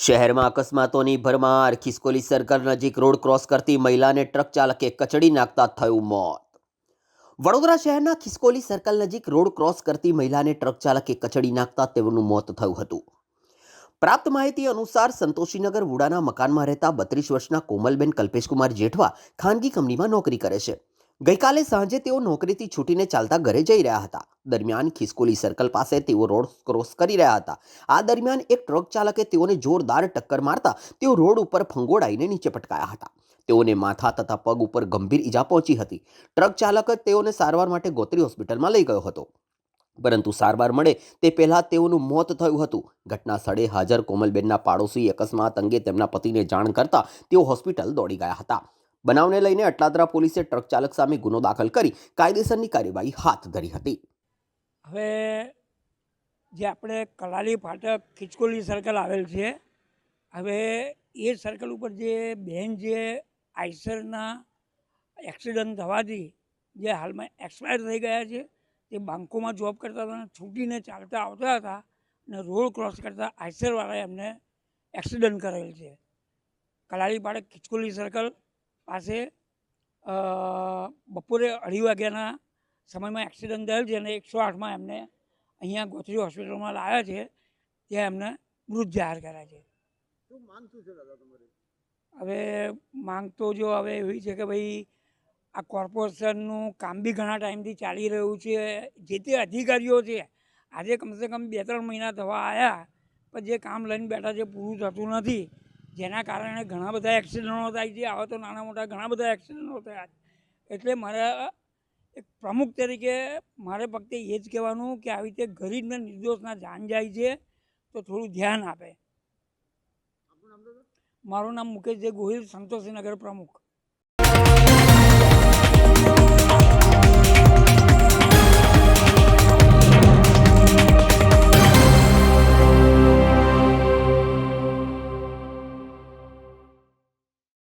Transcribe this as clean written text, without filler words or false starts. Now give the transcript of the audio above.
શહેરમાં અકસ્માતોની ભરમાર. ખિસકોલી સર્કલ નજીક road cross કરતી મહિલાને ટ્રક ચાલકે કચડી નાખતા થયું મોત. વડોદરા શહેરના ખિસકોલી સર્કલ નજીક રોડ ક્રોસ કરતી મહિલાને ટ્રક ચાલકે કચડી નાખતા તેઓનું મોત થયું હતું. પ્રાપ્ત માહિતી અનુસાર સંતોષીનગર વુડાના મકાનમાં રહેતા 32 વર્ષના કોમલબેન કલ્પેશકુમાર જેઠવા ખાનગી કંપનીમાં નોકરી કરે છે. ગઈકાલે સાંજે તેઓ નોકરીથી છૂટીને ચાલતા ઘરે જઈ રહ્યા હતા. દરમિયાન ખિસકોલી સર્કલ પાસે તેઓ રોડ ક્રોસ કરી રહ્યા હતા. આ દરમિયાન એક ટ્રક ચાલકે તેઓને જોરદાર ટક્કર મારતા તેઓ રોડ ઉપર ફંગોળાઈને નીચે પટકાયા હતા. તેઓને માથા તથા પગ ઉપર ગંભીર ઈજા પહોંચી હતી. ટ્રક ચાલક તેઓને સારવાર માટે ગોત્રી હોસ્પિટલમાં લઈ ગયો હતો, પરંતુ સારવાર મળે તે પહેલા તેઓનું મોત થયું હતું. ઘટના સ્થળે હાજર કોમલબેનના પાડોશી અકસ્માત અંગે તેમના પતિને જાણ કરતા તેઓ હોસ્પિટલ દોડી ગયા હતા. બનાવને લઈને અટલાદરા પોલીસે ટ્રક ચાલક સામે ગુનો દાખલ કરી કાયદેસરની કાર્યવાહી હાથ ધરી હતી. હવે જે આપણે કલાલી ફાટક ખિસકોલી સર્કલ આવેલ છે, હવે એ સર્કલ ઉપર જે બેન જે આઈસરના એક્સિડન્ટ થવાથી જે હાલમાં એક્સપાયર થઈ ગયા છે, તે બાંકોમાં જોબ કરતા હતા, છૂટીને ચાલતા આવતા હતા અને રોડ ક્રોસ કરતા આઈસરવાળાએ એમને એક્સિડન્ટ કરેલ છે. કલાલી ફાટક ખિસકોલી સર્કલ પાસે બપોરે 2:30 વાગ્યાના સમયમાં એક્સિડન્ટ થયેલ છે અને 108માં એમને અહીંયા ગોત્રી હોસ્પિટલમાં લાવ્યા છે. ત્યાં એમને મૃત જાહેર કર્યા છે. શું માંગ શું છે દાદા તમારી? હવે માંગ તો જો હવે એવી છે કે ભાઈ આ કોર્પોરેશનનું કામ બી ઘણા ટાઈમથી ચાલી રહ્યું છે. જે તે અધિકારીઓ છે આજે કમસે કમ 2-3 મહિના થવા આવ્યા, પણ જે કામ લઈને બેઠા છે પૂરું થતું નથી, જેના કારણે ઘણા બધા એક્સિડન્ટો થાય છે. આવા તો નાના મોટા ઘણા બધા એક્સિડન્ટો થયા. એટલે મારા એક પ્રમુખ તરીકે મારે ફક્ત એ જ કહેવાનું કે આવી રીતે ગરીબના નિર્દોષના જાન જાય છે તો થોડું ધ્યાન આપે. મારું નામ મુકેશ જે ગોહિલ, સંતોષીનગર પ્રમુખ.